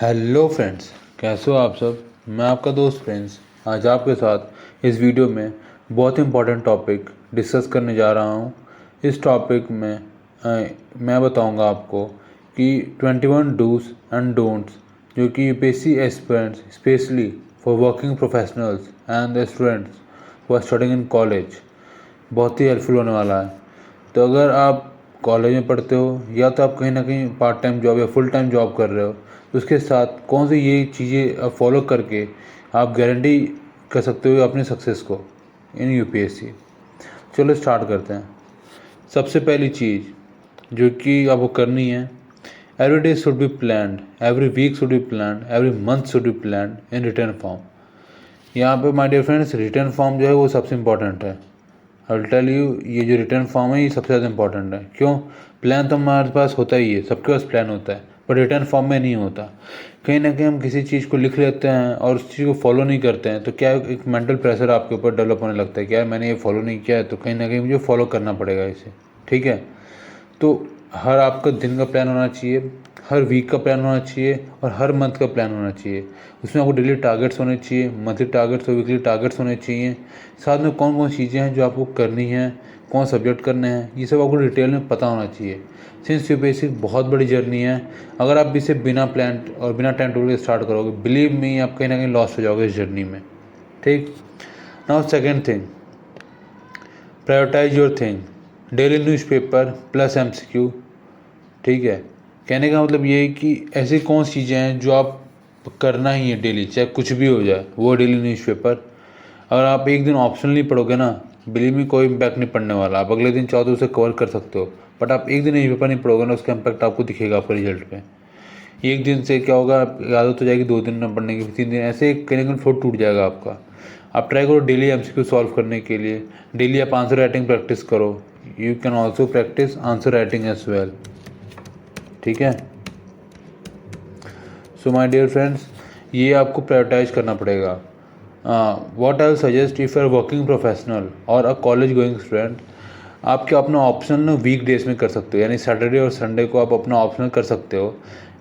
Hello friends, कैसे हो आप सब। मैं आपका दोस्त फ्रेंड्स आज आपके साथ इस वीडियो में बहुत इंपॉर्टेंट टॉपिक डिस्कस करने जा रहा हूँ। इस टॉपिक में मैं बताऊँगा आपको कि 21 डूज एंड डोंट्स जो कि UPSC aspirants specially for working professionals and students who are studying in college बहुत ही हेल्पफुल होने वाला है। तो अगर आप कॉलेज में पढ़ते हो या तो आप कहीं ना कहीं पार्ट टाइम जॉब या फुल टाइम जॉब कर रहे हो, तो उसके साथ कौन सी ये चीज़ें फॉलो करके आप गारंटी कर सकते हो अपनी सक्सेस को इन यूपीएससी। चलो स्टार्ट करते हैं। सबसे पहली चीज़ जो कि आपको करनी है, every day should be planned, every week should be planned, every month should be planned in return form. यहाँ पे my dear friends return form जो है वो सबसे इम्पॉर्टेंट है। आई विल टेल यू, ये जो रिटर्न फॉर्म है ये सबसे ज़्यादा इंपॉर्टेंट है। क्यों? प्लान तो हमारे पास होता ही है, सबके पास प्लान होता है, पर रिटर्न फॉर्म में नहीं होता। कहीं ना कहीं हम किसी चीज़ को लिख लेते हैं और उस चीज़ को फॉलो नहीं करते हैं, तो क्या एक मेंटल प्रेशर आपके ऊपर डेवलप होने लगता है कि यार मैंने ये फॉलो नहीं किया है, तो कहीं ना कहीं मुझे फॉलो करना पड़ेगा इसे। ठीक है, तो हर आपका दिन का प्लान होना चाहिए, हर वीक का प्लान होना चाहिए और हर मंथ का प्लान होना चाहिए। उसमें आपको डेली टारगेट्स होने चाहिए, मंथली टारगेट्स और वीकली टारगेट्स होने चाहिए। साथ में कौन कौन चीज़ें हैं जो आपको करनी हैं, कौन सब्जेक्ट करने हैं, ये सब आपको डिटेल में पता होना चाहिए। सिंस यूपीएससी बहुत बड़ी जर्नी है, अगर आप इसे बिना प्लान और बिना टाइम टेबल के स्टार्ट करोगे, बिलीव मी आप कहीं ना कहीं लॉस्ट हो जाओगे इस जर्नी में। ठीक। Now second thing, prioritize your thing, daily newspaper plus MCQ. ठीक है, कहने का मतलब ये है कि ऐसी कौन सी चीज़ें हैं जो आप करना ही है डेली, चाहे कुछ भी हो जाए, वो डेली न्यूज़पेपर। अगर आप एक दिन ऑप्शनल नहीं पढ़ोगे ना, बिलीव में कोई इम्पैक्ट नहीं पड़ने वाला। आप अगले दिन चाहो तो उसे कवर कर सकते हो, बट आप एक दिन न्यूज़पेपर नहीं पढ़ोगे ना, उसका इम्पैक्ट आपको दिखेगा आपके रिजल्ट पे। एक दिन से क्या होगा, आदत हो जाएगी 2 दिन में पढ़ने की, 3 दिन, ऐसे कहीं ना कहीं फ्लो टूट जाएगा आपका। आप ट्राई करो डेली एमसीक्यू सॉल्व करने के लिए। डेली आप आंसर राइटिंग प्रैक्टिस करो। You can also practice answer writing as well. ठीक है, सो माय डियर फ्रेंड्स, ये आपको प्रायोरिटाइज करना पड़ेगा। What I suggest if you are working professional और अ कॉलेज गोइंग स्टूडेंट, आप क्या अपना ऑप्शनल ना वीक डेज में कर सकते हो, यानी सैटरडे और संडे को आप अपना ऑप्शनल कर सकते हो।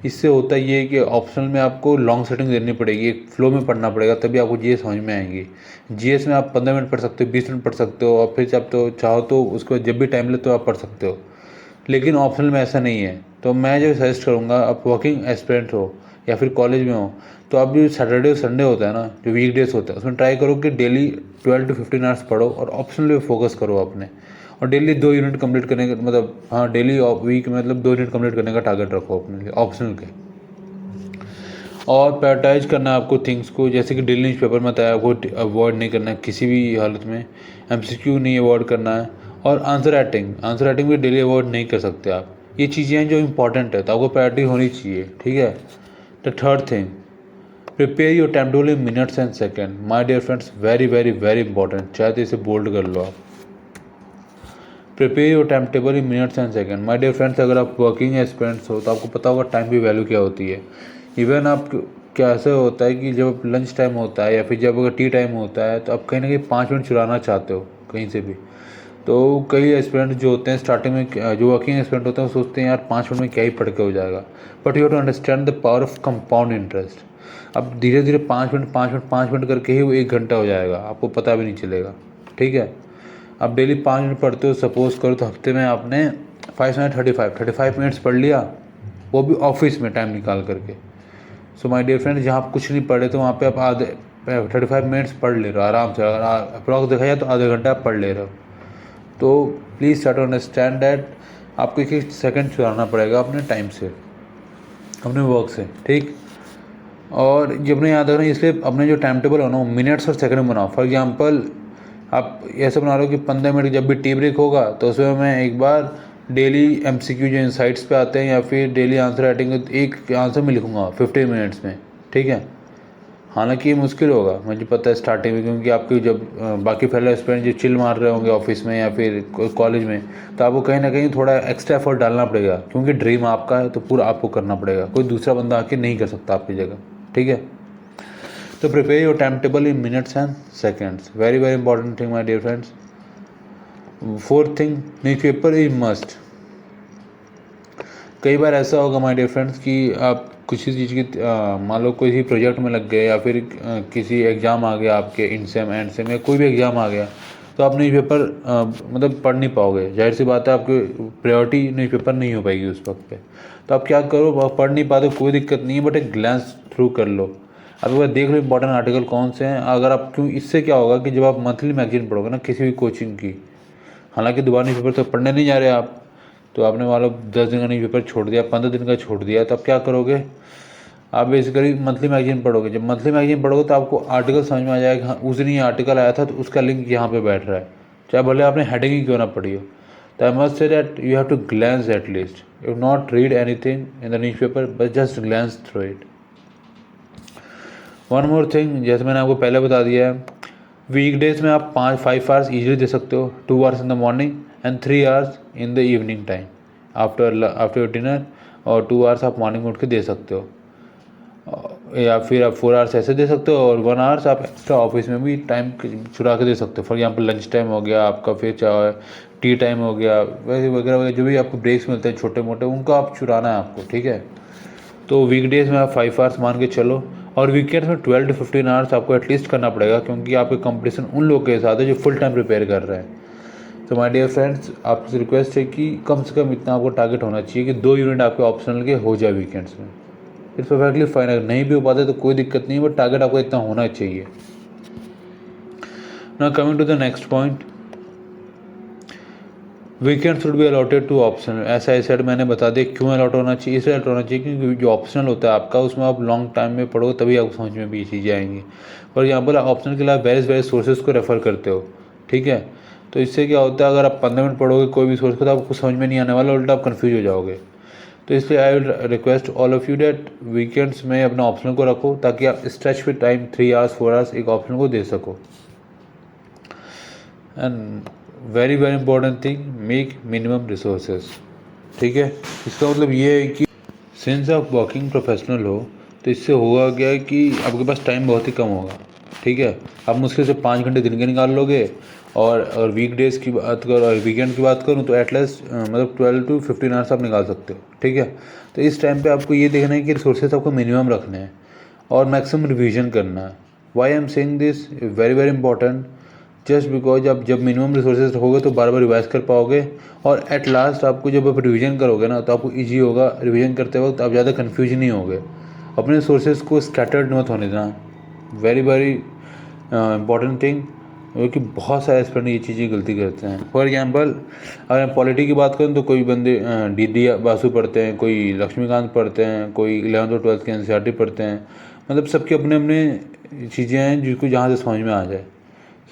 इससे होता ये है कि ऑप्शनल में आपको लॉन्ग सेटिंग देनी पड़ेगी, एक फ्लो में पढ़ना पड़ेगा, तभी आपको जीएस समझ में आएंगी। जीएस में आप 15 मिनट पढ़ सकते हो, 20 मिनट पढ़ सकते हो, और फिर जब तो चाहो तो उसको जब भी टाइम ले तो आप पढ़ सकते हो। लेकिन ऑप्शनल में ऐसा नहीं है। तो मैं जो सजेस्ट करूँगा, आप वर्किंग एस्पिरेंट हो या फिर कॉलेज में हो, तो आप जो सैटरडे और संडे होता है ना, जो वीक डेज होता है, उसमें ट्राई करो कि डेली 12 to 15 आवर्स पढ़ो और ऑप्शनल पे फोकस करो अपने। और डेली 2 यूनिट कंप्लीट करने का मतलब, हाँ डेली वीक में मतलब 2 यूनिट कंप्लीट करने का टारगेट रखो अपने लिए ऑप्शनल के। और प्रायोरिटाइज करना है आपको थिंग्स को, जैसे कि डेली न्यूज़पेपर में बताया आपको अवॉइड नहीं करना है किसी भी हालत में, एमसीक्यू नहीं अवॉइड करना है, और आंसर राइटिंग भी डेली अवॉइड नहीं कर सकते आप। ये चीज़ें हैं जो इंपॉर्टेंट है, तो आपको प्रायोरिटी होनी चाहिए। ठीक है। The third thing, prepare your time table in minutes and second. My dear friends, very very very important, चाहे तो इसे बोल्ड कर लो आप। Prepare your time table in minutes and second. My dear friends, अगर आप वर्किंग एस्पिरेंट्स हो तो आपको पता होगा टाइम की वैल्यू क्या होती है। इवन आप क्या ऐसा होता है कि जब लंच टाइम होता है या फिर जब अगर टी टाइम होता है, तो आप कहीं ना कहीं 5 मिनट चुराना चाहते हो कहीं से भी। तो कई एस्पिरेंट जो होते हैं स्टार्टिंग में, जो वर्किंग एस्पिरेंट होते हैं वो सोचते हैं यार 5 मिनट में क्या ही पढ़ के हो जाएगा। But you have to understand the power of compound interest. अब धीरे धीरे 5 मिनट करके ही वो 1 घंटा हो जाएगा, आपको पता भी नहीं चलेगा। ठीक है, आप डेली 5 मिनट पढ़ते हो, सपोज करो तो हफ्ते में आपने 5 मिनट्स पढ़ लिया, वो भी ऑफिस में टाइम निकाल करके। सो माय डियर फ्रेंड, जहाँ आप कुछ नहीं पढ़े तो वहाँ पे आप आधे 35 मिनट्स पढ़ ले रहे हो आराम से। अगर अप्रॉक्स देखा जाए तो आधे घंटा आप पढ़ ले रहे हो। तो please start to understand that आपको एक एक सेकेंड चुराना पड़ेगा अपने टाइम से, अपने वर्क से। ठीक। और जब अपने याद रखना, इसलिए अपने जो टाइम टेबल हो ना, मिनट्स और सेकंड में बनाओ। फॉर एग्जांपल, आप ऐसे बना लो कि 15 मिनट जब भी टी ब्रेक होगा तो उसमें मैं एक बार डेली एमसीक्यू जो इंसाइट्स पे आते हैं या फिर डेली आंसर राइटिंग एक आंसर में लिखूंगा 15 मिनट्स में। ठीक है, हालांकि ये मुश्किल होगा मुझे पता है स्टार्टिंग में, क्योंकि आपके जब बाकी फेलो स्टूडेंट जो चिल मार रहे होंगे ऑफिस में या फिर कॉलेज में, तो आपको कहीं ना कहीं थोड़ा एक्स्ट्रा एफर्ट डालना पड़ेगा, क्योंकि ड्रीम आपका है तो पूरा आपको करना पड़ेगा, कोई दूसरा बंदा आके नहीं कर सकता आपकी जगह। ठीक है, तो prepare your time table in minutes and seconds, very very important thing my dear friends. Fourth thing, newspaper is must. कई बार ऐसा होगा माय डियर फ्रेंड्स कि आप किसी चीज़ की मान लो किसी प्रोजेक्ट में लग गए या फिर किसी एग्ज़ाम आ गया आपके इन सेम एंड सेम या कोई भी एग्ज़ाम आ गया, तो आप न्यूज़पेपर मतलब पढ़ नहीं पाओगे। जाहिर सी बात है, आपकी प्रायोरिटी न्यूज़पेपर नहीं हो पाएगी उस वक्त पे। तो आप क्या करो, आप पढ़ नहीं पाते कोई दिक्कत नहीं है, बट एक ग्लैंस थ्रू कर लो। आप एक बार देख लो इंपॉर्टेंट आर्टिकल कौन से हैं। अगर आप क्यों, इससे क्या होगा कि जब आप मंथली मैगजीन पढ़ोगे ना किसी भी कोचिंग की, हालांकि दोबारा न्यूज़पेपर तो पढ़ने नहीं जा रहे आप, तो आपने मान लो 10 दिन का न्यूज़पेपर छोड़ दिया, 15 दिन का छोड़ दिया, तो आप क्या करोगे, आप बेसिकली मंथली मैगजीन पढ़ोगे। जब मंथली मैगजीन पढ़ोगे तो आपको आर्टिकल समझ में आ जाएगा, हाँ उस दिन ये आर्टिकल आया था तो उसका लिंक यहाँ पे बैठ रहा है, चाहे भले आपने हेडिंग ही क्यों ना पढ़ी हो। तो I must say that you have to glance at least, you not read anything in the newspaper but just glance through it. One more thing, जैसे मैंने आपको पहले बता दिया है, वीकडेज में आप 5 आवर्स ईजिली दे सकते हो, 2 hours in the morning and 3 hours in the evening time after dinner, और 2 आवर्स आप मॉर्निंग में उठ के दे सकते हो, या फिर आप 4 आवर्स ऐसे दे सकते हो और 1 आवर्स आप एक्स्ट्रा ऑफिस में भी टाइम चुरा के दे सकते हो। फॉर एग्जांपल लंच टाइम हो गया आपका, फिर चाहे टी टाइम हो गया, वैसे वगैरह वगैरह जो भी आपको ब्रेक्स मिलते हैं छोटे मोटे, उनको आप चुराना है आपको, ठीक है। तो वीकडेज में आप 5 आवर्स मान के चलो, और वीकेंड्स में 12 to 15 आवर्स आपको एटलीस्ट करना पड़ेगा, क्योंकि आपके कंपटीशन उन लोगों के साथ है जो फुल टाइम प्रिपेयर कर रहे हैं। तो माय डियर फ्रेंड्स, आपसे रिक्वेस्ट है कि कम से कम इतना आपको टारगेट होना चाहिए कि 2 यूनिट आपके ऑप्शनल के हो जाए वीकेंड्स में। इट्स परफेक्टली फाइन, अगर नहीं भी हो पाते तो कोई दिक्कत नहीं है, बट टारगेट आपको इतना होना चाहिए। Now coming to the next point, weekend should be allotted to optional. ऐसा आई सेड, मैंने बता दिया क्यों अलॉट होना चाहिए। इसलिए अलॉट होना चाहिए क्योंकि जो ऑप्शनल होता है आपका, उसमें आप लॉन्ग टाइम में पढ़ो तभी आपको समझ में भी ये चीज़ें आएंगी। पर यहाँ पर ऑप्शनल के अलावा वेरियस सोर्सेज को रेफर करते हो, ठीक है। तो इससे क्या होता है, अगर आप 15 मिनट पढ़ोगे कोई भी सोर्स को तो आपको समझ में नहीं आने वाला, उल्टा आप कन्फ्यूज हो जाओगे। तो इसलिए I will request all of you that weekends में अपना ऑप्शनल को रखो, ताकि आप स्ट्रेच पे टाइम 3 आवर्स 4 आवर्स एक ऑप्शनल को दे सको। And very very important thing, make minimum resources, ठीक है। इसका मतलब ये है कि सिंस आप वर्किंग प्रोफेशनल हो, तो इससे होगा क्या कि आपके पास टाइम बहुत ही कम होगा, ठीक है। आप मुश्किल से 5 घंटे दिन के निकाल लोगे, और वीकडेज की बात करो और वीकेंड की बात करूँ तो एटलीस्ट मतलब 12 to 15 आवर्स आप निकाल सकते हो, ठीक है। तो इस टाइम पे आपको ये देखना है कि रिसोर्सेज आपको मिनिमम रखने हैं और मैक्सिमम रिवीजन करना है। Why I am saying this, very very important, just because आप जब मिनिमम रिसोर्सेज रखोगे तो बार बार रिवाइज कर पाओगे, और एट लास्ट आपको जब आप रिवीजन करोगे ना तो आपको ईजी होगा। रिवीजन करते वक्त आप ज़्यादा कन्फ्यूज नहीं होगे। अपने रिसोर्सेज को स्कैटर्ड मत होने देना, वेरी वेरी इंपॉर्टेंट थिंग, क्योंकि बहुत सारे एस्पिरेंट ये चीज़ें गलती करते हैं। फॉर एग्जांपल अगर मैं पॉलिटी की बात करूँ तो कोई बंदे डी बासु पढ़ते हैं, कोई लक्ष्मीकांत पढ़ते हैं, कोई 11th और 12th के एनसीईआरटी पढ़ते हैं। मतलब सबके अपने अपने चीज़ें हैं जिसको जहाँ से समझ में आ जाए।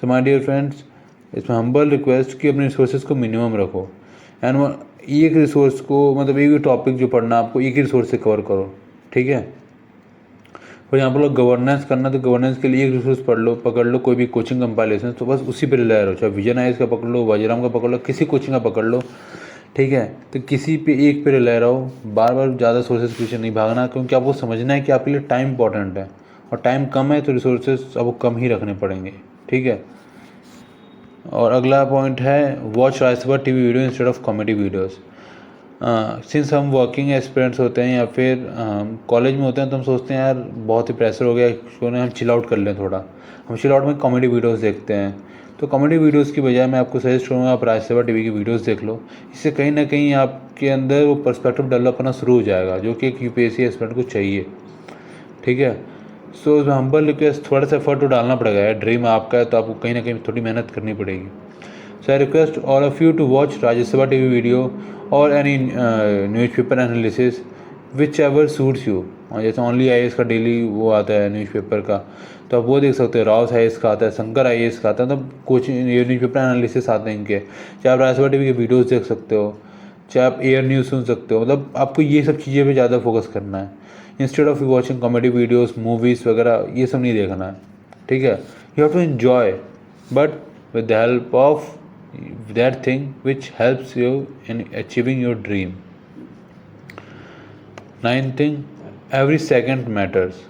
सो माय डियर फ्रेंड्स, इसमें हम्बल रिक्वेस्ट कि अपने रिसोर्सेज को मिनिमम रखो, एंड एक रिसोर्स को मतलब एक ही टॉपिक जो पढ़ना आपको एक ही रिसोर्स से कवर करो, ठीक है। और यहाँ पर गवर्नेंस करना, तो गवर्नेंस के लिए एक रिसोर्स पकड़ लो कोई भी कोचिंग कंपाइलेशन, तो बस उसी पे रिलाय रहो। चाहे विजन आईएएस का पकड़ लो, वजीराम का पकड़ लो, किसी कोचिंग का पकड़ लो, ठीक है। तो किसी पे एक पे रिलाय रहो, बार बार ज़्यादा सोर्सेज पीछे नहीं भागना, क्योंकि आपको समझना है कि आपके लिए टाइम इंपॉर्टेंट है, और टाइम कम है तो रिसोर्सेज आपको कम ही रखने पड़ेंगे, ठीक है। और अगला पॉइंट है, watch Rajya Sabha TV video instead of comedy videos. Since हम वर्किंग एस्पिरेंट्स होते हैं या फिर कॉलेज में होते हैं, तो हम सोचते हैं यार बहुत ही प्रेशर हो गया, क्यों ना हम चिल आउट कर लें थोड़ा। हम चिल आउट में कॉमेडी वीडियोस देखते हैं। तो कॉमेडी वीडियोस की बजाय मैं आपको सजेस्ट करूँगा आप राज्यसभा टीवी की वीडियोस देख लो। इससे कहीं ना कहीं आपके अंदर वो पर्सपेक्टिव डेवलप करना शुरू हो जाएगा, जो कि एक यूपीएससी एस्पिरेंट को चाहिए, ठीक है। सो हम्बल रिक्वेस्ट, थोड़ा सा एफर्ट तो डालना पड़ेगा यार, ड्रीम आपका है तो आपको कहीं ना कहीं थोड़ी मेहनत करनी पड़ेगी। So I request all of you to watch Rajya Sabha TV video or any newspaper analysis whichever suits you। और जैसे ओनली आईएएस का डेली वो आता है न्यूज़पेपर का, तो आप वो देख सकते हो। राउस आईएएस का आता है, शंकर आईएएस का आता है, मतलब कोचिंग ये न्यूज़पेपर एनालिसिस आते हैं इनके। चाहे आप राज्यसभा टीवी के वीडियोस देख सकते हो, चाहे आप एयर न्यूज़ सुन सकते हो। मतलब आपको ये सब चीज़ें पे ज़्यादा फोकस करना है, instead of watching comedy videos, movies वगैरह, ये सब नहीं देखना है, ठीक है। You have to enjoy but with the help of that thing which helps you in achieving your dream। Ninth thing, every second matters।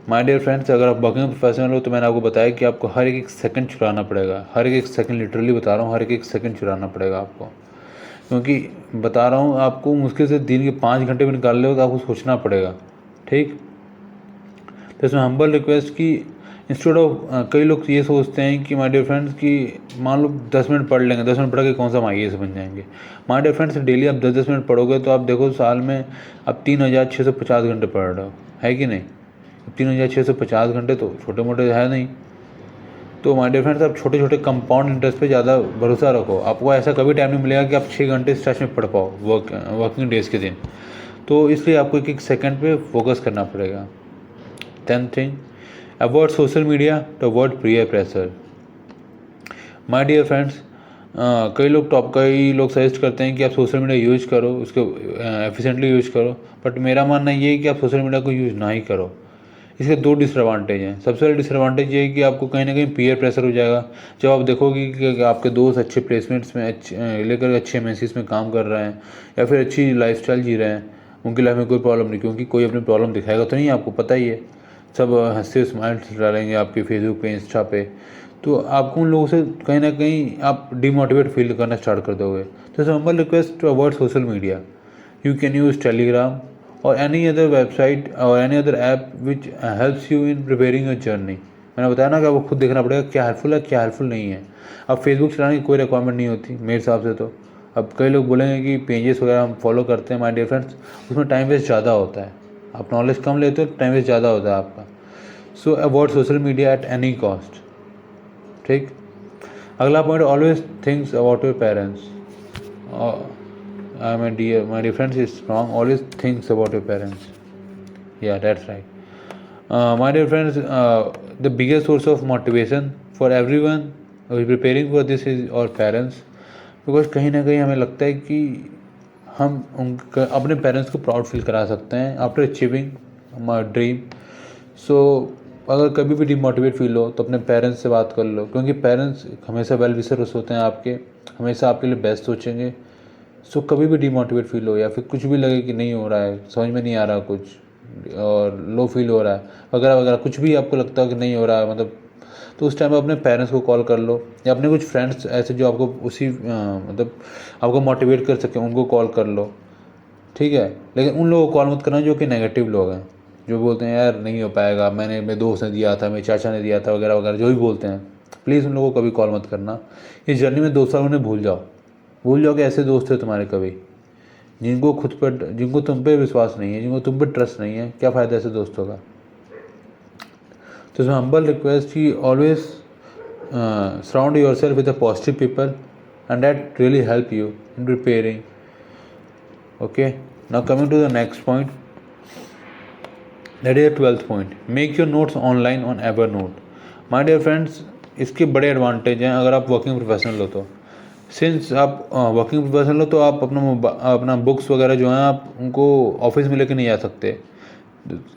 My dear friends, अगर आप वर्किंग प्रोफेशनल हो तो मैंने आपको बताया कि आपको हर एक सेकंड चुराना पड़ेगा, हर एक सेकंड, लिटरली बता रहा हूँ, हर एक सेकंड चुराना पड़ेगा आपको। क्योंकि बता रहा हूँ आपको, मुश्किल से दिन के 5 घंटे भी निकाल लो तो आपको सोचना पड़ेगा, ठीक। तो इसमें हम्बल रिक्वेस्ट कि इंस्टेड ऑफ कई लोग ये सोचते हैं कि माय डियर फ्रेंड्स कि मान लो 10 मिनट पढ़ लेंगे, 10 मिनट पढ़ के कौन सा हम IAS बन जाएंगे। माय डियर फ्रेंड्स डेली आप 10-10 मिनट पढ़ोगे तो आप देखो साल में आप 3650 घंटे पढ़ रहे हो, है कि नहीं। 3650 घंटे तो छोटे मोटे है नहीं। तो माय डियर फ्रेंड्स आप छोटे छोटे कंपाउंड इंटरेस्ट पे ज़्यादा भरोसा रखो। आपको ऐसा कभी टाइम नहीं मिलेगा कि आप 6 घंटे स्ट्रेच में पढ़ पाओ वर्किंग डेज़ के दिन। तो इसलिए आपको एक एक सेकंड पे फोकस करना पड़ेगा। 10th thing, avoid social media to avoid peer pressure. My dear friends, कई लोग सजेस्ट करते हैं कि आप सोशल मीडिया यूज़ करो, उसको एफिशिएंटली यूज़ करो, बट मेरा मानना ये है कि आप सोशल मीडिया को यूज़ ना ही करो। इसके 2 डिसएडवांटेज हैं। सबसे बड़ा डिसएडवांटेज ये है कि आपको कहीं ना कहीं पीयर प्रेशर हो जाएगा। जब आप देखोगे कि आपके दोस्त अच्छे प्लेसमेंट्स में लेकर अच्छे MNCs में काम कर रहे हैं या फिर अच्छी लाइफस्टाइल जी रहे हैं, उनकी लाइफ में कोई प्रॉब्लम नहीं, क्योंकि कोई अपनी प्रॉब्लम दिखाएगा तो नहीं, आपको पता ही है। सब हंसते स्माइल्स डालेंगे आपके फेसबुक पे, इंस्टा पे, तो आपको उन लोगों से कहीं ना कहीं आप डिमोटिवेट फील करना स्टार्ट कर दोगे। तो humble request to avoid social media. You can use Telegram or any other website or any other app which helps you in preparing your journey। मैंने बताया ना कि आपको खुद देखना पड़ेगा क्या हेल्पफुल है क्या हेल्पफुल नहीं है। अब फेसबुक चलाने की कोई रिक्वायरमेंट नहीं होती मेरे हिसाब से। तो अब कई लोग बोलेंगे कि पेजेस वगैरह हम फॉलो करते हैं, माय डियर फ्रेंड्स, उसमें टाइम वेस्ट ज़्यादा होता है। आप नॉलेज कम लेते हो, टाइम वेस्ट ज़्यादा होता है आपका। सो avoid social media at any cost. ठीक। अगला point, always thinks about your parents. my dear friends is wrong. Always thinks about your parents. Yeah, that's right. My dear friends, the biggest source of motivation for everyone who is preparing for this is our parents, because कहीं ना कहीं हमें लगता है कि हम उनका अपने पेरेंट्स को प्राउड फील करा सकते हैं आफ्टर अचीविंग माई ड्रीम। सो अगर कभी भी डिमोटिवेट फील हो तो अपने पेरेंट्स से बात कर लो, क्योंकि पेरेंट्स हमेशा वेल विशर्स होते हैं आपके, हमेशा आपके लिए बेस्ट सोचेंगे। सो कभी भी डिमोटिवेट फील हो या फिर कुछ भी लगे कि नहीं हो रहा है, समझ में नहीं आ रहा कुछ और लो फील हो रहा है वगैरह वगैरह, कुछ भी आपको लगता है कि नहीं हो रहा है मतलब, तो उस टाइम अपने पेरेंट्स को कॉल कर लो या अपने कुछ फ्रेंड्स ऐसे जो आपको उसी मतलब आपको मोटिवेट कर सके, उनको कॉल कर लो। ठीक है। लेकिन उन लोगों को कॉल मत करना जो कि नेगेटिव लोग हैं, जो बोलते हैं यार नहीं हो पाएगा, मेरे दोस्त ने दिया था, मेरे चाचा ने दिया था वगैरह वगैरह, जो भी बोलते हैं, प्लीज़ उन लोगों को कभी कॉल मत करना। इस जर्नी में 2 साल उन्हें भूल जाओ कि ऐसे दोस्त थे तुम्हारे कभी, जिनको तुम पे विश्वास नहीं है, जिनको तुम पे ट्रस्ट नहीं है। क्या फ़ायदा ऐसे दोस्तों का। तो इसमें हम्बल रिक्वेस्ट की always surround yourself with a positive people and that really help you in preparing. Okay, now coming to the next point, that is the 12th point, make your notes online on Evernote. My dear friends, इसके बड़े advantage हैं अगर आप working professional हो तो। Since आप working professional हो तो आप अपना बुक्स वगैरह जो हैं आप उनको ऑफिस में लेके नहीं जा सकते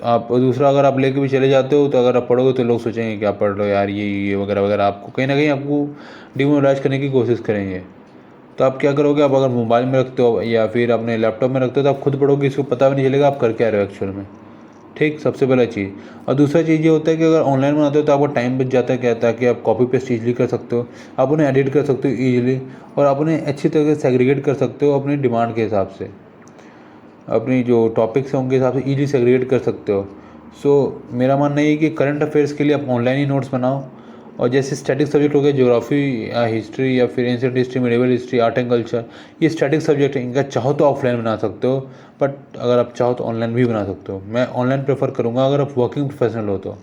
आप। दूसरा, अगर आप लेके भी चले जाते हो तो अगर आप पढ़ोगे तो लोग सोचेंगे क्या पढ़ लो यार, ये वगैरह वगैरह, आपको कहीं ना कहीं आपको डिमोरलाइज करने की कोशिश करेंगे। तो आप क्या करोगे, आप अगर मोबाइल में रखते हो या फिर अपने लैपटॉप में रखते हो तो आप खुद पढ़ोगे, इसको पता भी नहीं चलेगा आप कर क्या रहे हो एक्चुअल में। ठीक, सबसे पहला चीज़। और दूसरा चीज़ ये होता है कि अगर ऑनलाइन बनाते हो तो आपका टाइम बच जाता है, कहता है कि आप कॉपी पेस्ट ईजिली कर सकते हो, आप उन्हें एडिट कर सकते हो ईजिली, और आप उन्हें अच्छी तरह से सेग्रीगेट कर सकते हो अपनी डिमांड के हिसाब से, अपनी जो टॉपिक्स हैं उनके हिसाब से ईजिली सेग्रीगेट कर सकते हो। सो मेरा मानना ये है कि करंट अफेयर्स के लिए आप ऑनलाइन ही नोट्स बनाओ, और जैसे स्टैटिक सब्जेक्ट हो गए, ज्योग्राफी या हिस्ट्री या फिर ancient history, medieval history, art and culture, ये स्टैटिक सब्जेक्ट है, इनका चाहो तो ऑफलाइन बना सकते हो, बट अगर आप चाहो तो ऑनलाइन भी बना सकते हो। मैं ऑनलाइन प्रेफर करूँगा अगर आप वर्किंग प्रोफेशनल हो तो,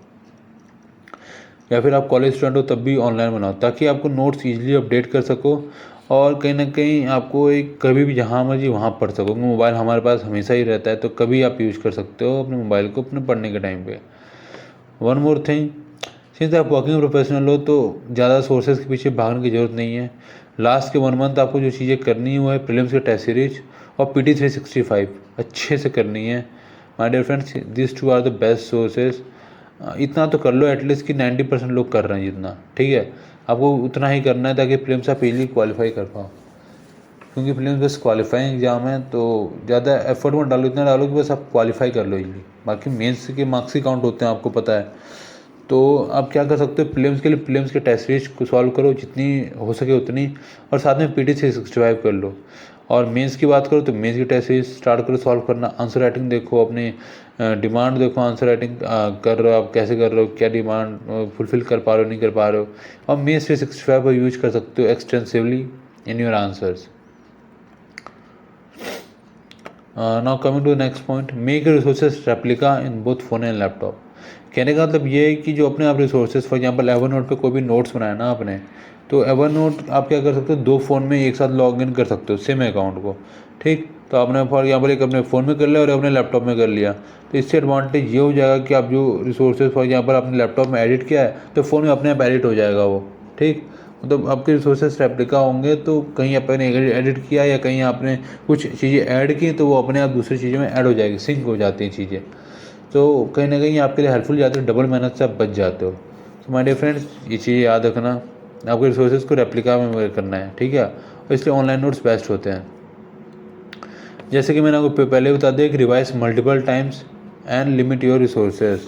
या फिर आप कॉलेज स्टूडेंट हो तब भी ऑनलाइन बनाओ, ताकि आपको नोट्स ईजिली अपडेट कर सको और कहीं ना कहीं आपको एक कभी भी जहाँ मर्जी वहाँ पढ़ सको। मोबाइल हमारे पास हमेशा ही रहता है, तो कभी आप यूज़ कर सकते हो अपने मोबाइल को अपने पढ़ने के टाइम पे। वन मोर थिंग, सिंस आप वर्किंग प्रोफेशनल हो तो ज़्यादा सोर्सेज के पीछे भागने की ज़रूरत नहीं है। लास्ट के 1 मंथ आपको जो चीज़ें करनी है वो है प्रीलिम्स के टेस्ट सीरीज और PT 365 अच्छे से करनी है। My dear friends, this 2 are the best sources. इतना तो कर लो एटलीस्ट कि 90% लोग कर रहे हैं जितना, ठीक है। आपको उतना ही करना है ताकि प्रीलिम्स आप इजीली क्वालिफाई कर पाओ, क्योंकि प्रीलिम्स बस क्वालिफाइंग एग्जाम है, तो ज़्यादा एफर्ट मत डालो, इतना डालो कि बस आप क्वालिफाई कर लो इजीली। बाकी मेंस के मार्क्स ही काउंट होते हैं, आपको पता है। तो आप क्या कर सकते हो, प्रीलिम्स के लिए प्रीलिम्स के टेस्ट सीरीज को सॉल्व करो जितनी हो सके उतनी, और साथ में PT 365 कर लो। और मेंस की बात करो तो मेंस की टेस्ट सीरीज स्टार्ट करो सॉल्व करना। आंसर राइटिंग देखो, अपनी डिमांड देखो, आंसर राइटिंग कर रहे हो आप कैसे कर रहे हो, क्या डिमांड फुलफिल कर पा रहे हो नहीं कर पा रहे हो। और मेंस 365 को यूज कर सकते हो extensively in your answers. Now coming to next point, make resources replica in both phone and laptop. कहने का मतलब ये है कि जो अपने आप रिसोर्सेज, फॉर एग्जांपल एवरनोट पे कोई भी नोट्स बनाया ना आपने, तो एवरनोट आप क्या कर सकते हो, 2 फ़ोन में एक साथ लॉग इन कर सकते हो सेम अकाउंट को। ठीक, तो आपने फॉर एग्जाम्पल एक अपने फ़ोन में कर लिया और अपने लैपटॉप में कर लिया, तो इससे एडवांटेज ये हो जाएगा कि आप जो रिसोर्सेज फॉर एग्जाम्पल आपने लैपटॉप में एडिट किया है तो फ़ोन में अपने आप एडिट हो जाएगा वो। ठीक, मतलब आपके रिसोर्सेज रेप्लिका होंगे, तो कहीं आपने एडिट किया या कहीं आपने कुछ चीज़ें ऐड की तो वो अपने आप दूसरी चीज़ों में ऐड हो जाएगी, सिंक हो जाती हैं चीज़ें। तो कहीं ना कहीं आपके लिए हेल्पफुल जाते हो, डबल मेहनत से आप बच जाते हो। तो माय डियर फ्रेंड्स, ये चीज़ याद रखना, आपके रिसोर्सेज को रेप्लिका में करना है, ठीक है। और इसलिए ऑनलाइन नोट्स बेस्ट होते हैं। जैसे कि मैंने आपको पहले बता दिया कि revise multiple times and limit your resources.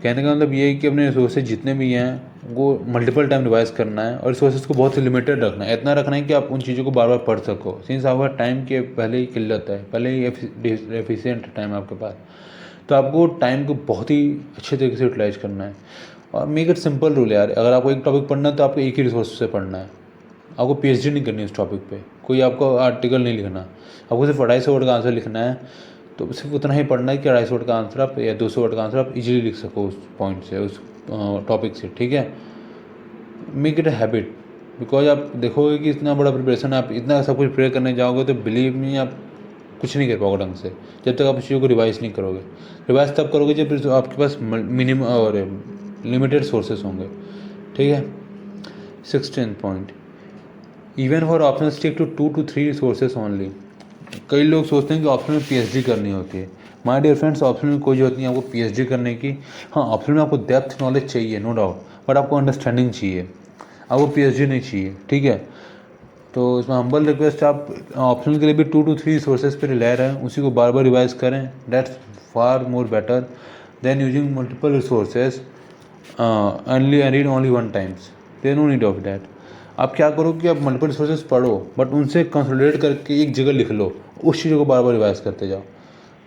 कहने का मतलब ये है कि अपने रिसोर्सेज जितने भी हैं वो मल्टीपल टाइम रिवाइज करना है, और रिसोर्सेज को बहुत लिमिटेड रखना है। इतना रखना है कि आप उन चीज़ों को बार बार पढ़ सको, सिंस आपका टाइम के पहले ही किल्लत है, पहले ही एफिशिएंट टाइम आपके पास, तो आपको टाइम को बहुत ही अच्छे तरीके से यूटिलाइज करना है। और मेक इट सिंपल रूल यार, अगर आपको एक टॉपिक पढ़ना है तो आपको एक ही रिसोर्स से पढ़ना है। आपको पीएचडी नहीं करनी उस टॉपिक पे, कोई आपको आर्टिकल नहीं लिखना, आपको सिर्फ 250 वर्ड का आंसर लिखना है। तो सिर्फ उतना ही पढ़ना है कि 250 वर्ड का आंसर आप या 200 वर्ड का आंसर आप इजीली लिख सको उस पॉइंट से, उस टॉपिक से, ठीक है। Make it a habit, because आप देखोगे कि इतना बड़ा प्रिपरेशन, आप इतना सब कुछ प्रिपेयर करने जाओगे तो बिलीव मी आप कुछ नहीं कर पाओगे ढंग से, जब तक आप उस चीज़ों को रिवाइज नहीं करोगे। रिवाइज तब करोगे जब आपके पास मिनिमम और लिमिटेड सोर्सेस होंगे, ठीक है। 16th point, even for option stick to 2 to 3 resources only. कई लोग सोचते हैं कि ऑप्शन में पीएचडी करनी होती है। माय डियर फ्रेंड्स, ऑप्शन में कोई जरूरत नहीं है आपको पीएचडी करने की। हाँ, ऑप्शन में आपको डेप्थ नॉलेज चाहिए, नो डाउट, बट आपको अंडरस्टैंडिंग चाहिए, आपको पीएचडी नहीं चाहिए, ठीक है। तो इसमें हम्बल रिक्वेस्ट, आप ऑप्शनल के लिए भी 2 to 3 सोर्सेज पर रिलाय रहें, उसी को बार बार रिवाइज करें, that's far more better than using multiple resources and read only 1 times, there no need of that. आप क्या करो कि आप मल्टीपल रिसोर्सेज पढ़ो, बट उनसे कंसोलिडेट करके एक जगह लिख लो, उस चीज़ों को बार बार रिवाइज करते जाओ।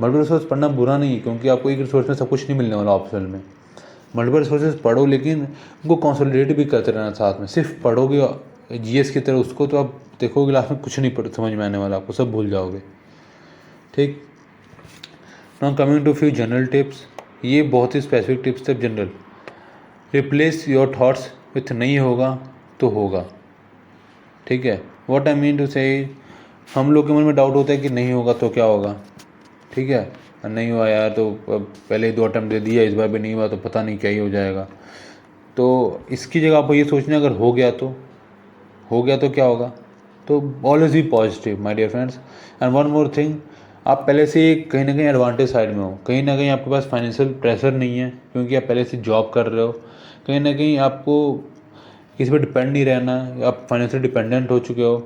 मल्टीपल रिसोर्स पढ़ना बुरा नहीं है, क्योंकि आपको एक रिसोर्स में सब कुछ नहीं मिलने वाला ऑप्शनल में। मल्टीपल रिसोर्सेज पढ़ो, लेकिन उनको कंसोलिडेट भी करते रहना साथ में। सिर्फ पढ़ोगे जीएस की तरह उसको, तो आप देखोगे लास्ट में कुछ नहीं समझ में आने वाला, आपको सब भूल जाओगे, ठीक। Now coming to few general tips, ये बहुत ही स्पेसिफिक टिप्स थे general. Replace your thoughts with नहीं होगा तो होगा, ठीक है। व्हाट आई मीन टू से, हम लोग के मन में डाउट होता है कि नहीं होगा तो क्या होगा, ठीक है, नहीं हुआ यार तो पहले 2 अटैम्प्ट दे दिया, इस बार भी नहीं हुआ तो पता नहीं क्या ही हो जाएगा। तो इसकी जगह आपको ये सोचना, अगर हो गया तो क्या होगा। तो always be positive my dear friends. And one more thing, आप पहले से कहीं ना कहीं एडवांटेज साइड में हो, कहीं ना कहीं आपके पास फाइनेंशियल प्रेशर नहीं है, क्योंकि आप पहले से जॉब कर रहे हो। कहीं ना कहीं आपको किसी पर डिपेंड नहीं रहना, आप फाइनेंशियल डिपेंडेंट हो चुके हो।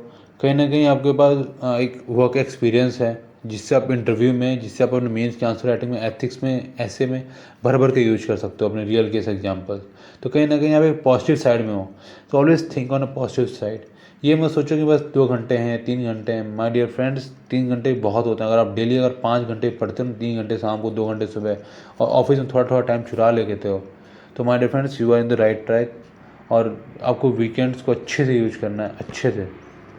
कहीं ना कहीं आपके पास एक वर्क एक्सपीरियंस है, जिससे आप इंटरव्यू में, जिससे आप अपने मेंस के आंसर राइटिंग में, एथिक्स में, ऐसे में भर भर के यूज कर सकते हो अपने रियल केस एग्जाम्पल। तो कहीं ना कहीं आप एक पॉजिटिव साइड में हो। तो always think on a positive side. ये मत सोचो कि बस 2 घंटे हैं, 3 घंटे हैं। माय डियर फ्रेंड्स, 3 घंटे बहुत होते हैं। अगर आप डेली अगर 5 घंटे पढ़ते हो, 3 घंटे शाम को, 2 घंटे सुबह, और ऑफिस में थोड़ा थोड़ा टाइम चुरा लेते हो, तो my dear friends you are in the right track. और आपको वीकेंड्स को अच्छे से यूज करना है, अच्छे से,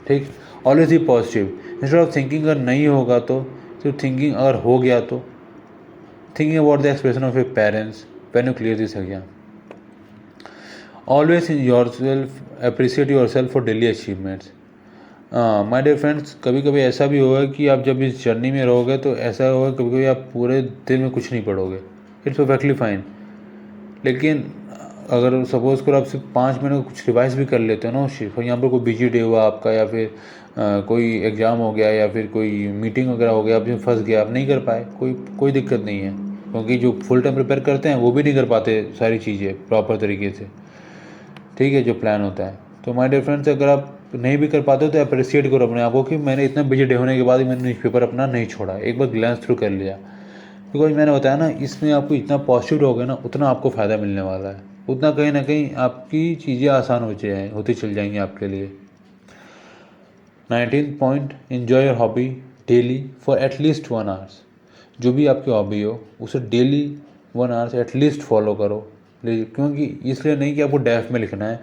ठीक। Always he positive, instead of thinking अगर नहीं होगा तो सिर्फ थिंकिंग अगर हो गया तो। Thinking about the expression of your parents when you clear this exam. Always in yourself, appreciate yourself for daily achievements. My dear friends, कभी कभी ऐसा भी होगा कि आप जब इस जर्नी में रहोगे तो ऐसा होगा कभी कभी आप पूरे दिन में कुछ नहीं पढ़ोगे, इट्स परफेक्टली फाइन। लेकिन अगर सपोज़ करो आप सिर्फ 5 मिनट कुछ रिवाइज भी कर लेते हो ना उस चीज़ को, यहाँ पर कोई बिजी डे हुआ आपका, या फिर कोई एग्ज़ाम हो गया, या फिर कोई मीटिंग वगैरह हो गया, आप इसमें फंस गया, आप नहीं कर पाए, कोई दिक्कत नहीं है, क्योंकि जो फुल टाइम प्रिपेयर करते हैं वो भी नहीं कर पाते सारी चीज़ें प्रॉपर तरीके से, ठीक है, जो प्लान होता है। तो माय डियर फ्रेंड्स, अगर आप नहीं भी कर पाते हो तो अप्रिशिएट करो अपने आप को कि मैंने इतना बिजी डे होने के बाद भी मैंने न्यूज़पेपर अपना नहीं छोड़ा, एक बार ग्लैंस थ्रू कर लिया। बिकॉज मैंने बताया ना, इसमें आपको इतना पॉजिटिव रहोगे ना, उतना आपको फ़ायदा मिलने वाला है, उतना कहीं ना कहीं आपकी चीज़ें आसान होती चल जाएंगी आपके लिए। 19th point, enjoy your hobby daily for at least 1 hours. जो भी आपकी हॉबी हो उसे डेली 1 आवर्स एटलीस्ट फॉलो करो। क्योंकि इसलिए नहीं कि आपको डेफ में लिखना है,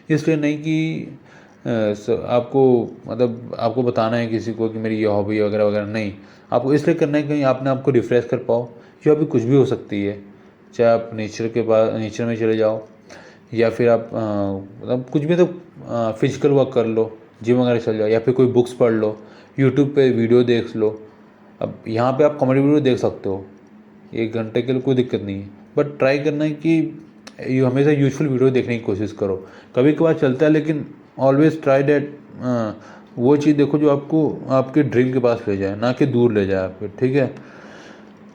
इसलिए नहीं कि आपको मतलब आपको बताना है किसी को कि मेरी ये हॉबी वगैरह वगैरह, नहीं। आपको इसलिए करना है कहीं आपने आपको रिफ़्रेश कर पाओ। ये हॉबी कुछ भी हो सकती है, चाहे आप नेचर में चले जाओ, या फिर आप मतलब कुछ भी, तो फिजिकल वर्क कर लो, जिम वगैरह चल जाओ, या फिर कोई बुक्स पढ़ लो, यूट्यूब पे वीडियो देख लो। अब यहाँ पे आप कॉमेडी वीडियो देख सकते हो 1 घंटे के लिए, कोई दिक्कत नहीं है, बट ट्राई करना है कि ये हमेशा यूजफुल वीडियो देखने की कोशिश करो। कभी कभार चलता है, लेकिन ऑलवेज ट्राई डेट वो चीज़ देखो जो आपको आपके ड्रीम के पास ले जाए, ना कि दूर ले जाए आपके, ठीक है।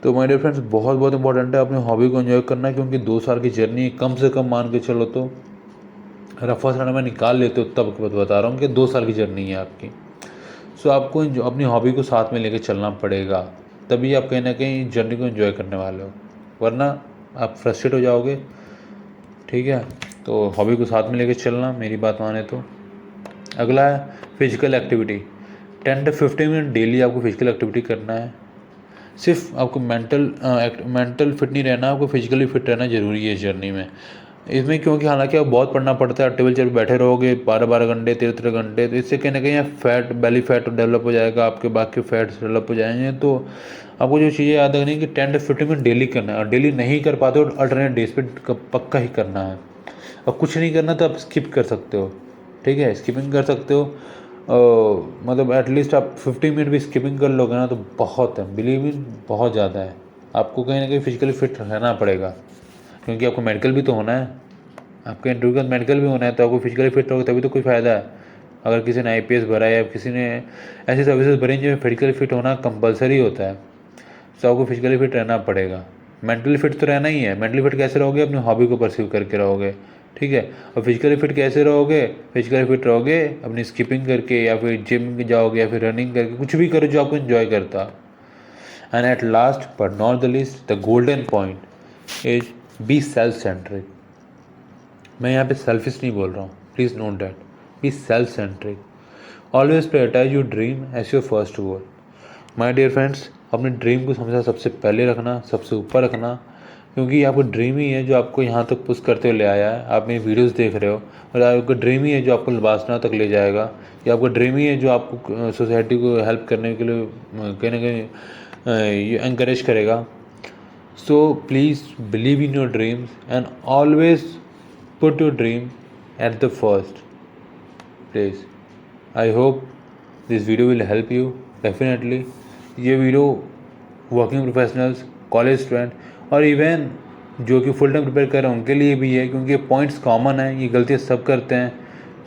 तो माय डियर फ्रेंड्स, बहुत बहुत इंपॉर्टेंट है अपनी हॉबी को एंजॉय करना, क्योंकि 2 साल की जर्नी कम से कम मान के चलो तो रफा सराना में निकाल लेते हो, तब बता रहा हूँ कि 2 साल की जर्नी है आपकी। सो आपको अपनी हॉबी को साथ में लेकर चलना पड़ेगा, तभी आप कहीं ना कहीं जर्नी को एंजॉय करने वाले हो, वरना आप फ्रस्ट्रेट हो जाओगे, ठीक है। तो हॉबी को साथ में लेकर चलना, मेरी बात माने तो। अगला है फिजिकल एक्टिविटी। 10 से 15 मिनट डेली आपको फिजिकल एक्टिविटी करना है। सिर्फ आपको मेंटल फिट नहीं रहना, आपको फिजिकली फिट रहना ज़रूरी है इस जर्नी में। इसमें क्योंकि हालांकि आप बहुत पढ़ना पड़ता है, टेबल चेयर पर बैठे रहोगे 12-12 घंटे 13-13 घंटे, तो इससे कहीं ना कहीं फैट, बेली फैट डेवलप हो जाएगा, आपके बाकी फैट्स डेवलप हो जाएंगे। तो आपको जो चीज़ें याद रखनी है कि 10 से 15 मिनट डेली करना है, और डेली नहीं कर पाते हो अल्टरनेट डेज पे पक्का ही करना है। और कुछ नहीं करना तो आप स्किप कर सकते हो, ठीक है, स्किपिंग कर सकते हो। मतलब एटलीस्ट आप 50 मिनट भी स्किपिंग कर लोगे ना तो बहुत है, बिलीव इन, बहुत ज़्यादा है। आपको कहीं ना कहीं फिजिकली फिट रहना पड़ेगा, क्योंकि आपको मेडिकल भी तो होना है, आपके इंटरव्यू का मेडिकल भी होना है, तो आपको फिजिकली फिट रहोगे तभी तो कोई फ़ायदा है। अगर किसी ने IPS भरा है या किसी ने ऐसी सर्विसेज भरी जिसमें फिजिकली फिट होना कंपलसरी होता है, तो आपको फिजिकली फिट रहना पड़ेगा। मेंटली फिट तो रहना ही है। मेंटली फिट कैसे रहोगे? अपनी हॉबी को परस्यू करके रहोगे, ठीक है। और फिजिकली फिट कैसे रहोगे? फिजिकली फिट रहोगे अपनी स्किपिंग करके, या फिर जिम जाओगे, या फिर रनिंग करके, कुछ भी करो जो आपको इन्जॉय करता। And at last but not the least, the golden point is be self centric. मैं यहाँ पे सेल्फिश नहीं बोल रहा हूँ, please note that, be self centric. Always prioritize your dream as your first goal. My dear friends, अपने dream को हमेशा सबसे पहले रखना, सबसे ऊपर रखना, क्योंकि आपका ड्रीम ही है जो आपको यहाँ तक पुश करते हुए ले आया है। आप मेरी वीडियोस देख रहे हो, और आपका ड्रीम ही है जो आपको वासना तक ले जाएगा, या आपका ड्रीम ही है जो आपको सोसाइटी को हेल्प करने के लिए कहीं ना कहीं एनकरेज करेगा। So please believe in your dreams and always put your dream at the first place. I hope this video will help you definitely. ये video working professionals, college student और इवन जो कि फुल टाइम प्रिपेयर कर रहे हैं उनके लिए भी है, क्योंकि ये पॉइंट्स कॉमन हैं, ये गलतियाँ सब करते हैं।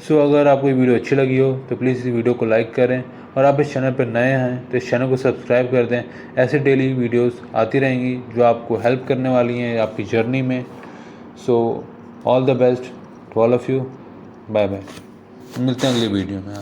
सो अगर आपको ये वीडियो अच्छी लगी हो तो प्लीज़ इस वीडियो को लाइक करें, और आप इस चैनल पर नए हैं तो इस चैनल को सब्सक्राइब कर दें। ऐसे डेली वीडियोस आती रहेंगी जो आपको हेल्प करने वाली हैं आपकी जर्नी में। So all the best to all of you, bye bye, मिलते हैं अगली वीडियो में।